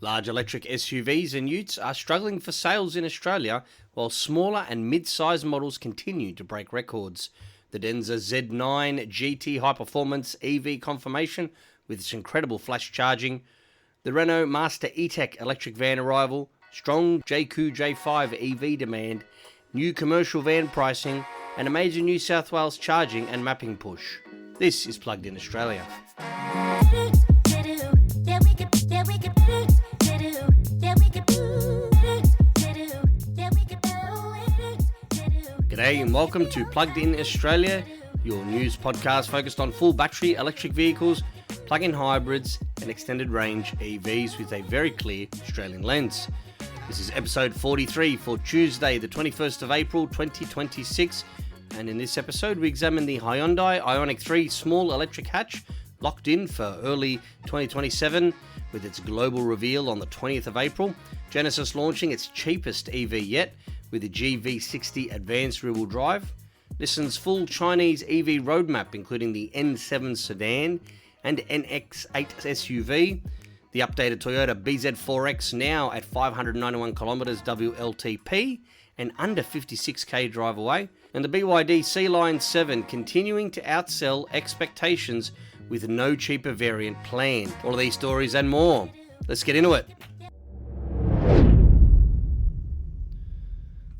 Large electric SUVs and utes are struggling for sales in Australia, while smaller and mid-size models continue to break records. The Denza Z9GT high-performance EV confirmation with its incredible flash charging, the Renault Master E-Tech electric van arrival, strong Jaecoo J5 EV demand, new commercial van pricing, and a major New South Wales charging and mapping push. This is Plugged In Australia. G'day and welcome to Plugged In Australia, your news podcast focused on full battery electric vehicles, plug-in hybrids and extended range EVs with a very clear Australian lens. This is episode 43 for Tuesday the 21st of April 2026, and in this episode we examine the Hyundai Ioniq 3 small electric hatch locked in for early 2027 with its global reveal on the 20th of April, Genesis launching its cheapest EV yet with the GV60 advanced rear-wheel drive, Nissan's full Chinese EV roadmap including the N7 sedan and NX8 SUV, the updated Toyota BZ4X now at 591 kilometers WLTP and under 56k drive away, and the BYD Sealion 7 continuing to outsell expectations with no cheaper variant planned. All of these stories and more. Let's get into it.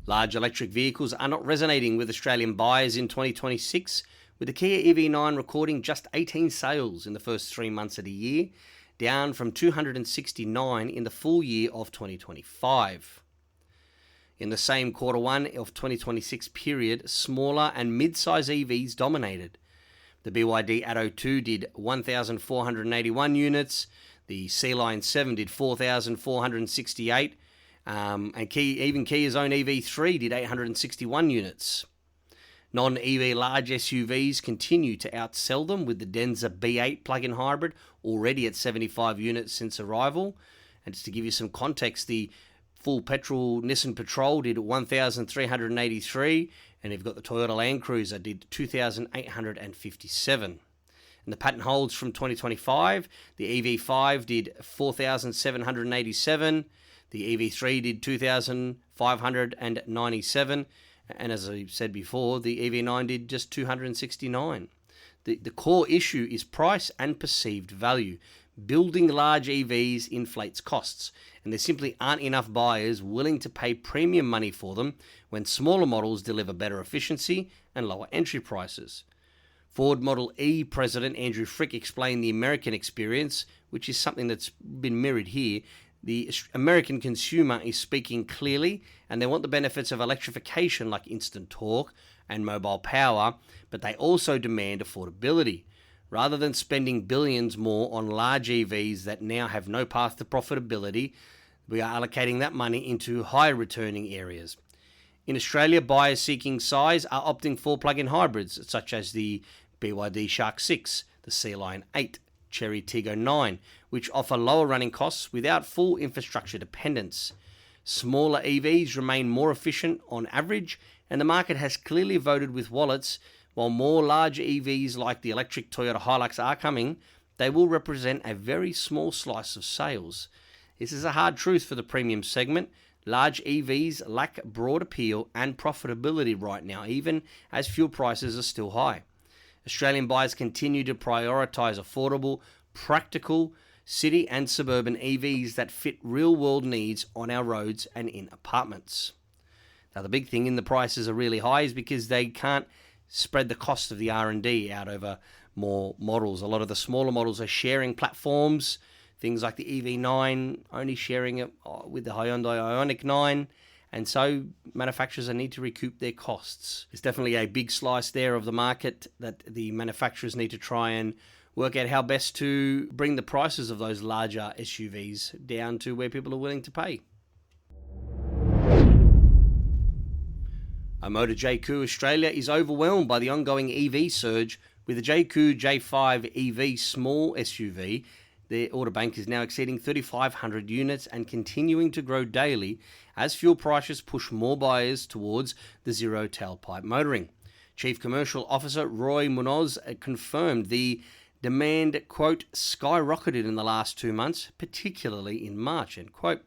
Large electric vehicles are not resonating with Australian buyers in 2026, with the Kia EV9 recording just 18 sales in the first 3 months of the year, down from 269 in the full year of 2025. In the same Q1 of 2026 period, smaller and mid-size EVs dominated. The BYD Atto 2 did 1,481 units, the Sealion 7 did 4,468, and Kia's own EV3 did 861 units. Non-EV large SUVs continue to outsell them, with the Denza B8 plug-in hybrid already at 75 units since arrival. And just to give you some context, the full petrol Nissan Petrol did 1,383, and you've got the Toyota Land Cruiser did 2,857. And the pattern holds from 2025. The EV5 did 4,787. The EV3 did 2,597, and as I said before, the EV9 did just 269. The core issue is price and perceived value. Building large EVs inflates costs, and there simply aren't enough buyers willing to pay premium money for them when smaller models deliver better efficiency and lower entry prices. Ford Model E President Andrew Frick explained the American experience, which is something that's been mirrored here. The American consumer is speaking clearly, and they want the benefits of electrification like instant torque and mobile power, but they also demand affordability. Rather than spending billions more on large EVs that now have no path to profitability, we are allocating that money into higher returning areas. In Australia, buyers seeking size are opting for plug-in hybrids such as the BYD Shark 6, the Sealion 8, Cherry Tiggo 9, which offer lower running costs without full infrastructure dependence. Smaller EVs remain more efficient on average, and the market has clearly voted with wallets. While more large EVs like the electric Toyota Hilux are coming, they will represent a very small slice of sales. This is a hard truth for the premium segment. Large EVs lack broad appeal and profitability right now, even as fuel prices are still high. Australian buyers continue to prioritise affordable, practical, city and suburban EVs that fit real-world needs on our roads and in apartments. Now, the big thing in the prices are really high is because they can't spread the cost of the R&D out over more models. A lot of the smaller models are sharing platforms, things like the EV9 only sharing it with the Hyundai Ioniq 9, and so manufacturers need to recoup their costs. There's definitely a big slice there of the market that the manufacturers need to try and work out how best to bring the prices of those larger SUVs down to where people are willing to pay. Motor Jaecoo Australia is overwhelmed by the ongoing EV surge, with the Jaecoo J5 EV small SUV. Their order bank is now exceeding 3,500 units and continuing to grow daily as fuel prices push more buyers towards the zero tailpipe motoring. Chief Commercial Officer Roy Munoz confirmed the demand, quote, skyrocketed in the last 2 months, particularly in March, end quote,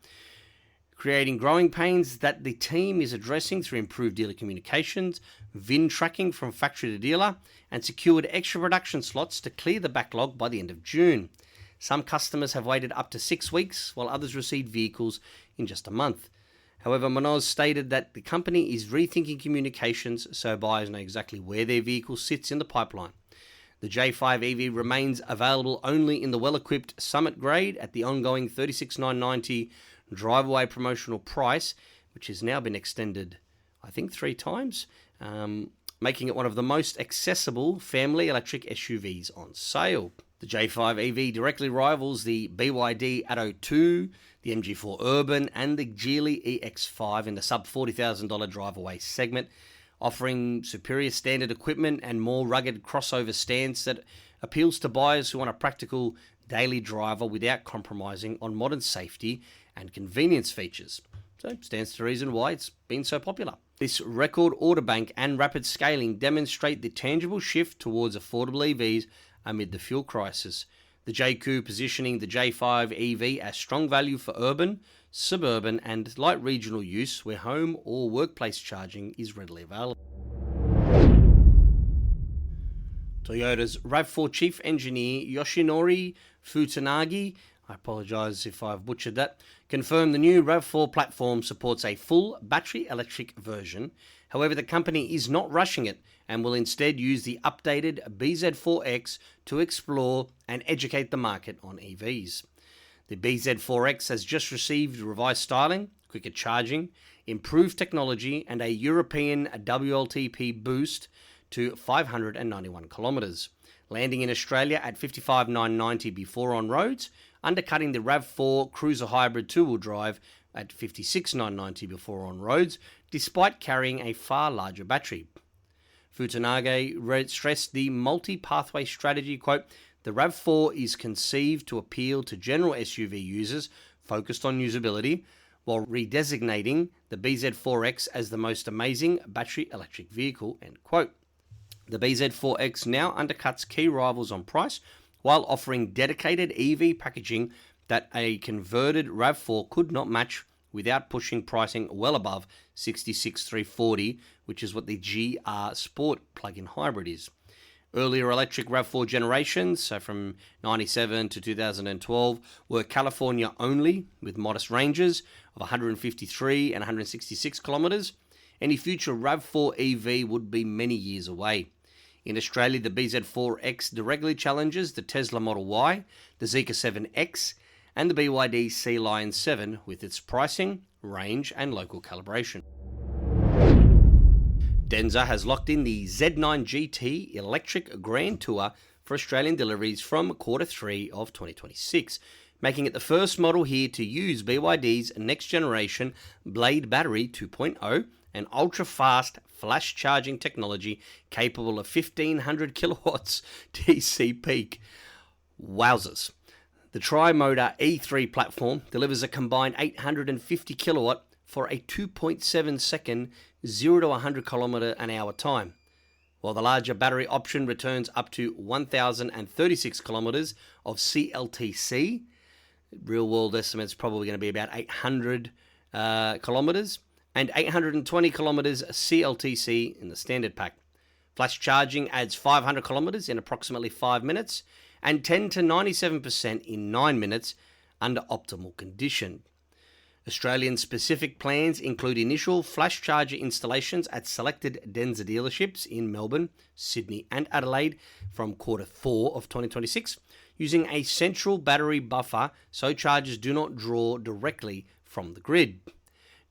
creating growing pains that the team is addressing through improved dealer communications, VIN tracking from factory to dealer, and secured extra production slots to clear the backlog by the end of June. Some customers have waited up to 6 weeks, while others received vehicles in just a month. However, Munoz stated that the company is rethinking communications so buyers know exactly where their vehicle sits in the pipeline. The J5 EV remains available only in the well-equipped Summit grade at the ongoing $36,990 drive-away promotional price, which has now been extended, I think, 3 times, making it one of the most accessible family electric SUVs on sale. The J5 EV directly rivals the BYD Atto 2, the MG4 Urban, and the Geely EX5 in the sub-$40,000 drive-away segment, offering superior standard equipment and more rugged crossover stance that appeals to buyers who want a practical daily driver without compromising on modern safety and convenience features. So stands to reason why it's been so popular. This record order bank and rapid scaling demonstrate the tangible shift towards affordable EVs amid the fuel crisis. The Jaecoo positioning the J5 EV as strong value for urban, suburban and light regional use where home or workplace charging is readily available. Toyota's RAV4 chief engineer Yoshinori Futanagi, I apologise if I've butchered that, confirmed the new RAV4 platform supports a full battery electric version. However, the company is not rushing it and will instead use the updated BZ4X to explore and educate the market on EVs. The BZ4X has just received revised styling, quicker charging, improved technology and a European WLTP boost to 591 kilometres, landing in Australia at 55,990 before on roads, undercutting the RAV4 Cruiser Hybrid 2-wheel drive at 56,990 before on roads, despite carrying a far larger battery. Futanagi stressed the multi-pathway strategy, quote, the RAV4 is conceived to appeal to general SUV users focused on usability, while redesignating the BZ4X as the most amazing battery electric vehicle, end quote. The BZ4X now undercuts key rivals on price, while offering dedicated EV packaging that a converted RAV4 could not match without pushing pricing well above $66,340, which is what the GR Sport plug-in hybrid is. Earlier electric RAV4 generations, so from 97 to 2012, were California only, with modest ranges of 153 and 166 kilometres. Any future RAV4 EV would be many years away. In Australia, the BZ4X directly challenges the Tesla Model Y, the Zeekr 7X, and the BYD Sealion 7 with its pricing, range, and local calibration. Denza has locked in the Z9GT electric Grand Tour for Australian deliveries from Q3 of 2026, making it the first model here to use BYD's next generation Blade Battery 2.0 and ultra-fast flash charging technology capable of 1500 kilowatts DC peak. Wowzers. The tri-motor E3 platform delivers a combined 850 kilowatt for a 2.7 second 0 to 100 kilometer an hour time, while the larger battery option returns up to 1036 kilometers of CLTC. Real world estimates probably going to be about 800 kilometers, and 820 kilometers CLTC in the standard pack. Flash charging adds 500 kilometers in approximately 5 minutes and 10 to 97% in 9 minutes under optimal condition. Australian specific plans include initial flash charger installations at selected Denza dealerships in Melbourne, Sydney and Adelaide from Q4 of 2026, using a central battery buffer so chargers do not draw directly from the grid.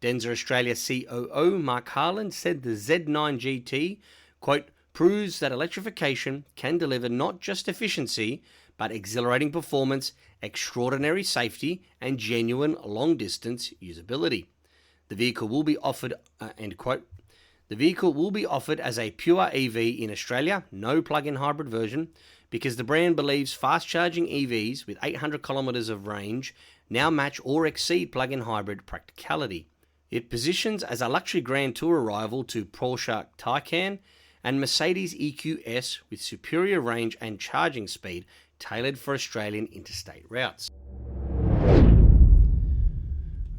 Denza Australia COO Mark Harlan said the Z9GT, quote, proves that electrification can deliver not just efficiency, but exhilarating performance, extraordinary safety, and genuine long-distance usability. The vehicle will be offered, end quote, the vehicle will be offered as a pure EV in Australia, no plug-in hybrid version, because the brand believes fast-charging EVs with 800 kilometers of range now match or exceed plug-in hybrid practicality. It positions as a luxury Grand Tour rival to Porsche Taycan and Mercedes EQS with superior range and charging speed tailored for Australian interstate routes.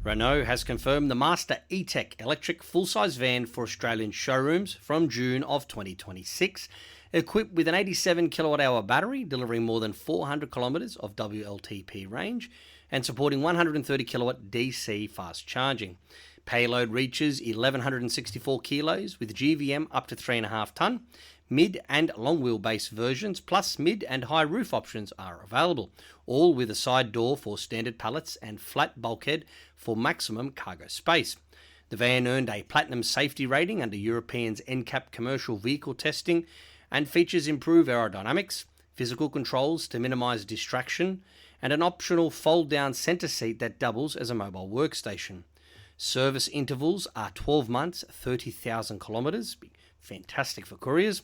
Renault has confirmed the Master E-Tech electric full-size van for Australian showrooms from June of 2026, equipped with an 87 kilowatt-hour battery delivering more than 400 kilometres of WLTP range and supporting 130 kilowatt DC fast charging. Payload reaches 1,164 kilos with GVM up to 3.5 tonne. Mid and long wheelbase versions plus mid and high roof options are available, all with a side door for standard pallets and flat bulkhead for maximum cargo space. The van earned a platinum safety rating under European's NCAP commercial vehicle testing and features improved aerodynamics, physical controls to minimise distraction, and an optional fold-down centre seat that doubles as a mobile workstation. Service intervals are 12 months, 30,000 kilometres. Fantastic for couriers.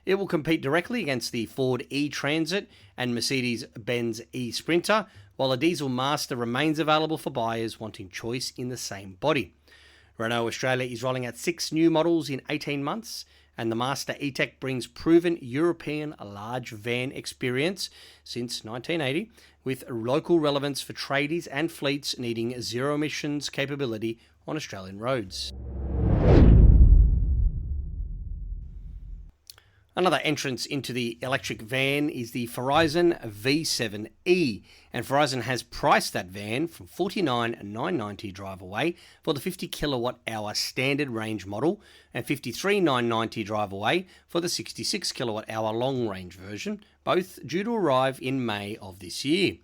It will compete directly against the Ford E-Transit and Mercedes-Benz E-Sprinter, while a diesel Master remains available for buyers wanting choice in the same body. Renault Australia is rolling out 6 new models in 18 months, and the Master E-Tech brings proven European large van experience since 1980, with local relevance for tradies and fleets needing zero emissions capability on Australian roads. Another entrance into the electric van is the Farizon V7E, and Farizon has priced that van from $49,990 drive away for the 50 kilowatt hour standard range model and $53,990 drive away for the 66 kilowatt hour long range version, both due to arrive in May of this year.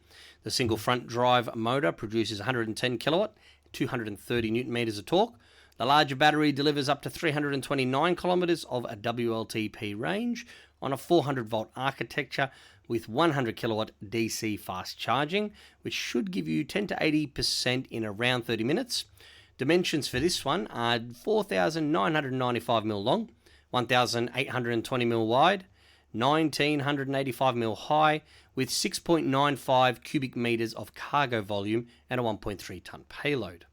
The single front drive motor produces 110 kilowatt, 230 newton meters of torque. The larger battery delivers up to 329 kilometres of a WLTP range on a 400 volt architecture with 100 kilowatt DC fast charging, which should give you 10 to 80% in around 30 minutes. Dimensions for this one are 4,995mm long, 1,820mm wide, 1,985mm high, with 6.95 cubic metres of cargo volume and a 1.3 tonne payload.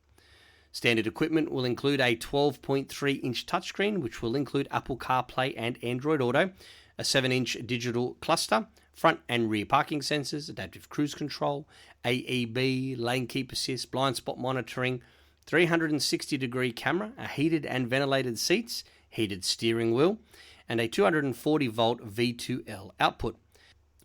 Standard equipment will include a 12.3-inch touchscreen, which will include Apple CarPlay and Android Auto, a 7-inch digital cluster, front and rear parking sensors, adaptive cruise control, AEB, lane keep assist, blind spot monitoring, 360-degree camera, a heated and ventilated seats, heated steering wheel, and a 240-volt V2L output.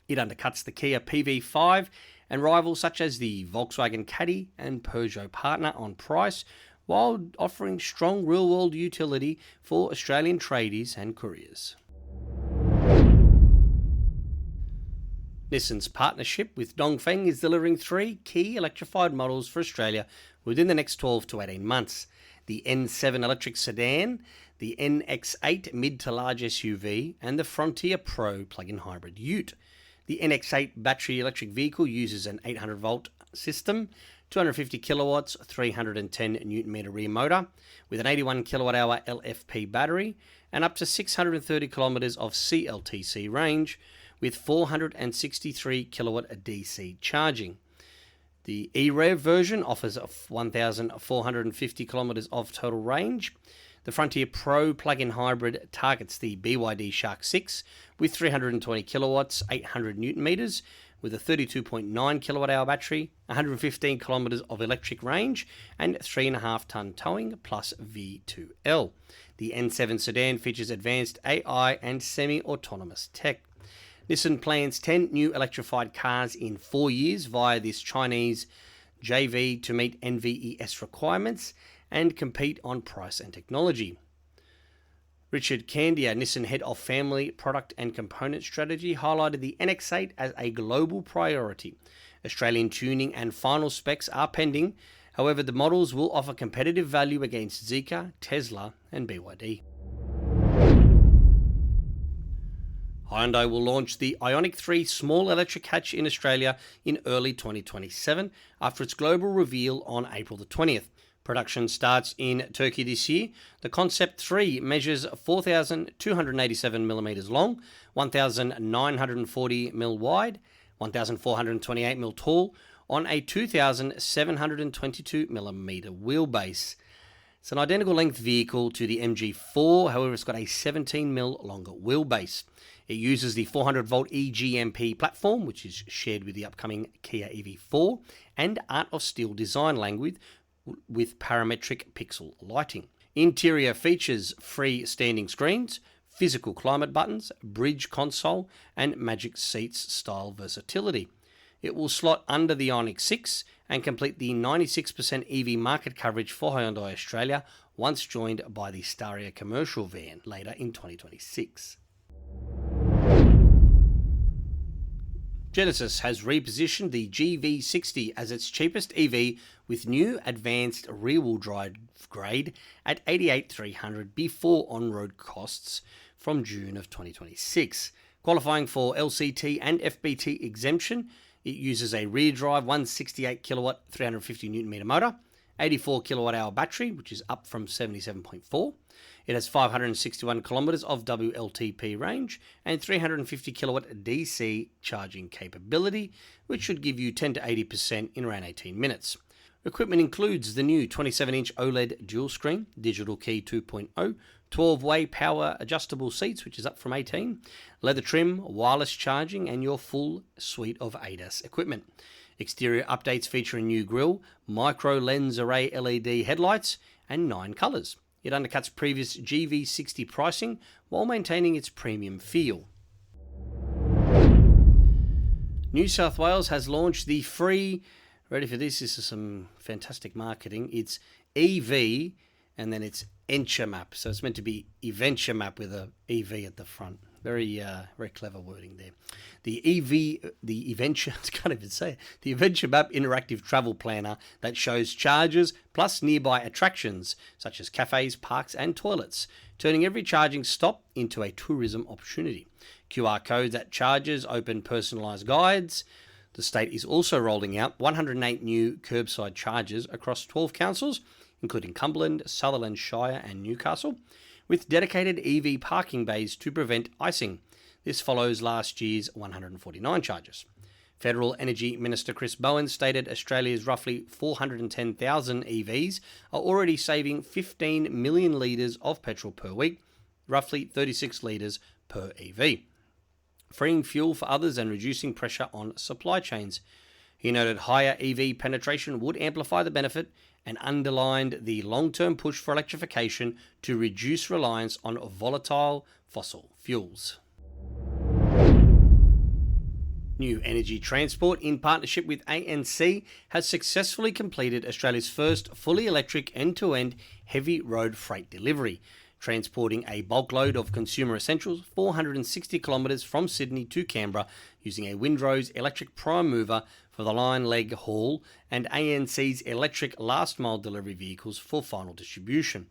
It undercuts the Kia PV5 and rivals such as the Volkswagen Caddy and Peugeot Partner on price, while offering strong real-world utility for Australian tradies and couriers. Nissan's partnership with Dongfeng is delivering 3 key electrified models for Australia within the next 12 to 18 months. The N7 electric sedan, the NX8 mid to large SUV, and the Frontier Pro plug-in hybrid ute. The NX8 battery electric vehicle uses an 800 volt system, 250 kilowatts, 310 newton meter rear motor, with an 81 kilowatt hour LFP battery, and up to 630 kilometers of CLTC range, with 463 kilowatt DC charging. The E-Rev version offers 1,450 kilometers of total range. The Frontier Pro plug-in hybrid targets the BYD Shark 6 with 320 kilowatts, 800 newton meters, with a 32.9 kilowatt-hour battery, 115 kilometers of electric range, and 3.5 tonne towing plus V2L. The N7 sedan features advanced AI and semi-autonomous tech. Nissan plans 10 new electrified cars in 4 years via this Chinese JV to meet NVES requirements and compete on price and technology. Richard Candia, Nissan Head of Family Product and Component Strategy, highlighted the NX8 as a global priority. Australian tuning and final specs are pending. However, the models will offer competitive value against Zeekr, Tesla, and BYD. Hyundai will launch the Ioniq 3 small electric hatch in Australia in early 2027 after its global reveal on April the 20th. Production starts in Turkey this year. The Concept 3 measures 4,287mm long, 1,940mm wide, 1,428mm tall, on a 2,722mm wheelbase. It's an identical length vehicle to the MG4, however it's got a 17mm longer wheelbase. It uses the 400-volt eGMP platform, which is shared with the upcoming Kia EV4, and Art of Steel design language with parametric pixel lighting. Interior features free-standing screens, physical climate buttons, bridge console, and magic seats style versatility. It will slot under the Ioniq 6 and complete the 96% EV market coverage for Hyundai Australia once joined by the Staria commercial van later in 2026. Genesis has repositioned the GV60 as its cheapest EV with new advanced rear-wheel drive grade at 88,300 before on-road costs from June of 2026. Qualifying for LCT and FBT exemption, it uses a rear drive 168 kilowatt 350 Newton meter motor, 84 kilowatt hour battery, which is up from 77.4. It has 561 kilometers of WLTP range and 350 kilowatt DC charging capability, which should give you 10 to 80% in around 18 minutes. Equipment includes the new 27-inch OLED dual screen, digital key 2.0, 12-way power adjustable seats, which is up from 18, leather trim, wireless charging, and your full suite of ADAS equipment. Exterior updates feature a new grille, micro lens array LED headlights, and 9 colours. It undercuts previous GV60 pricing while maintaining its premium feel. New South Wales has launched the free, ready for this is some fantastic marketing, it's EV and then it's EVenturemap. So it's meant to be EVenturemap with a EV at the front. Very clever wording there. The EVenturemap interactive travel planner that shows charges plus nearby attractions such as cafes, parks and toilets, turning every charging stop into a tourism opportunity. QR codes at charges open personalised guides. The state is also rolling out 108 new curbside chargers across 12 councils, including Cumberland, Sutherland Shire and Newcastle, with dedicated EV parking bays to prevent icing. This follows last year's 149 charges. Federal Energy Minister Chris Bowen stated Australia's roughly 410,000 EVs are already saving 15 million litres of petrol per week, roughly 36 litres per EV, freeing fuel for others and reducing pressure on supply chains. He noted higher EV penetration would amplify the benefit and underlined the long-term push for electrification to reduce reliance on volatile fossil fuels. New Energy Transport, in partnership with ANC, has successfully completed Australia's first fully electric end-to-end heavy road freight delivery, transporting a bulk load of consumer essentials 460 kilometres from Sydney to Canberra using a Windrose electric prime mover for the line leg haul and ANC's electric last mile delivery vehicles for final distribution.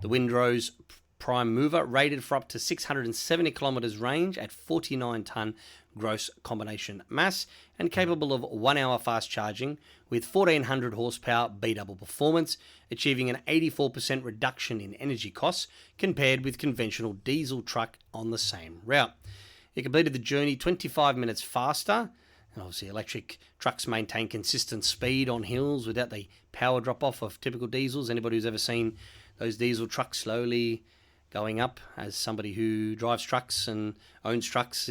The Windrose prime mover rated for up to 670 kilometres range at 49 tonne gross combination mass and capable of 1 hour fast charging with 1400 horsepower B-double performance, achieving an 84% reduction in energy costs compared with conventional diesel truck on the same route. It completed the journey 25 minutes faster, and obviously electric trucks maintain consistent speed on hills without the power drop-off of typical diesels. Anybody who's ever seen those diesel trucks slowly going up, as somebody who drives trucks and owns trucks,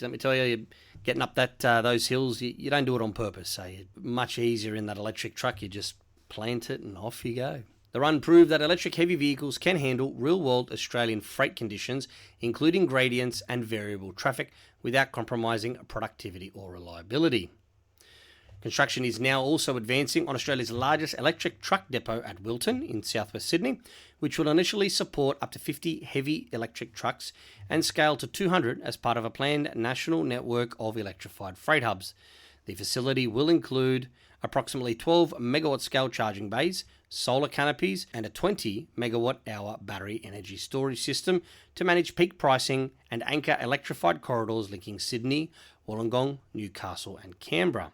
let me tell you, you're getting up those hills, you don't do it on purpose. So much easier in that electric truck. You just plant it and off you go. The run proved that electric heavy vehicles can handle real-world Australian freight conditions, including gradients and variable traffic, without compromising productivity or reliability. Construction is now also advancing on Australia's largest electric truck depot at Wilton in southwest Sydney, which will initially support up to 50 heavy electric trucks and scale to 200 as part of a planned national network of electrified freight hubs. The facility will include approximately 12 megawatt scale charging bays, solar canopies, and a 20 megawatt hour battery energy storage system to manage peak pricing and anchor electrified corridors linking Sydney, Wollongong, Newcastle, and Canberra.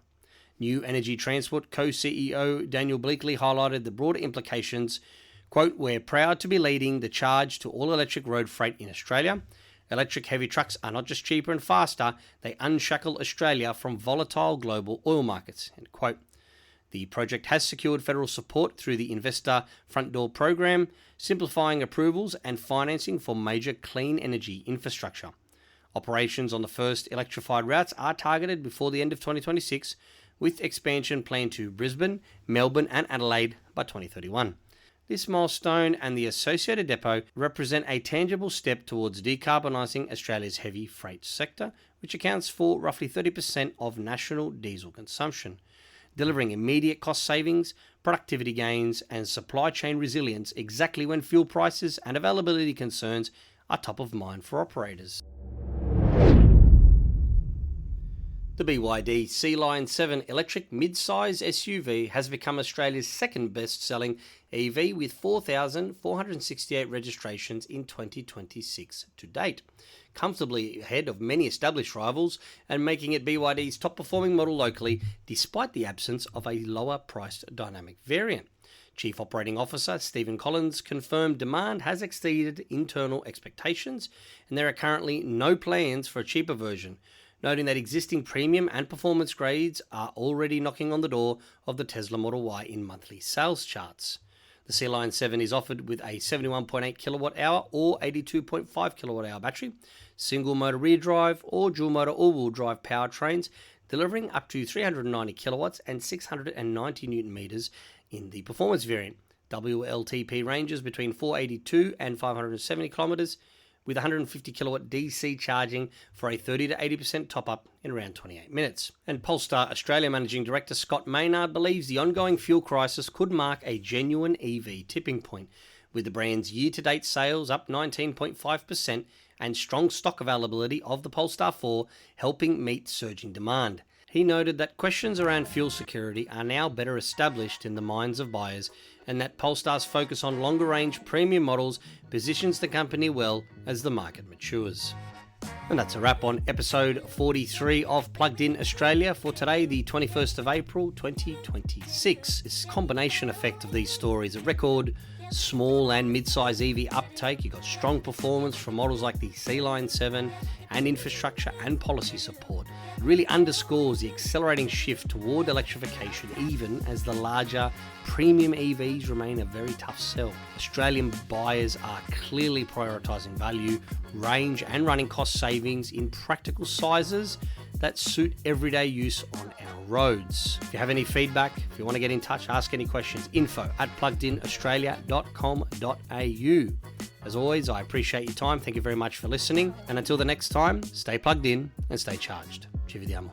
New Energy Transport co-CEO Daniel Bleakley highlighted the broader implications. Quote, "We're proud to be leading the charge to all electric road freight in Australia. Electric heavy trucks are not just cheaper and faster, they unshackle Australia from volatile global oil markets." End quote. The project has secured federal support through the Investor Front Door program, simplifying approvals and financing for major clean energy infrastructure. Operations on the first electrified routes are targeted before the end of 2026, with expansion planned to Brisbane, Melbourne and Adelaide by 2031. This milestone and the associated depot represent a tangible step towards decarbonising Australia's heavy freight sector, which accounts for roughly 30% of national diesel consumption, delivering immediate cost savings, productivity gains and supply chain resilience exactly when fuel prices and availability concerns are top of mind for operators. The BYD Sealion 7 electric mid-size SUV has become Australia's second best-selling EV with 4,468 registrations in 2026 to date, comfortably ahead of many established rivals and making it BYD's top-performing model locally despite the absence of a lower-priced dynamic variant. Chief Operating Officer Stephen Collins confirmed demand has exceeded internal expectations and there are currently no plans for a cheaper version, noting that existing premium and performance grades are already knocking on the door of the Tesla Model Y in monthly sales charts. The Sealion 7 is offered with a 71.8 kWh or 82.5 kWh battery, single motor rear drive or dual motor all-wheel drive powertrains, delivering up to 390 kilowatts and 690 newton meters in the performance variant. WLTP ranges between 482 and 570 kilometers, with 150 kilowatt DC charging for a 30 to 80% top-up in around 28 minutes. And Polestar Australia Managing Director Scott Maynard believes the ongoing fuel crisis could mark a genuine EV tipping point, with the brand's year-to-date sales up 19.5% and strong stock availability of the Polestar 4 helping meet surging demand. He noted that questions around fuel security are now better established in the minds of buyers and that Polestar's focus on longer-range premium models positions the company well as the market matures. And that's a wrap on episode 43 of Plugged In Australia for today, the 21st of April 2026. This combination effect of these stories, a record small and mid-size EV uptake, you've got strong performance from models like the Sealion 7 and infrastructure and policy support. It really underscores the accelerating shift toward electrification even as the larger premium EVs remain a very tough sell. Australian buyers are clearly prioritising value, range and running cost savings in practical sizes that suit everyday use on our roads. If you have any feedback, if you want to get in touch, ask any questions, info@pluggedinaustralia.com.au. As always, I appreciate your time. Thank you very much for listening. And until the next time, stay plugged in and stay charged. Ci vediamo.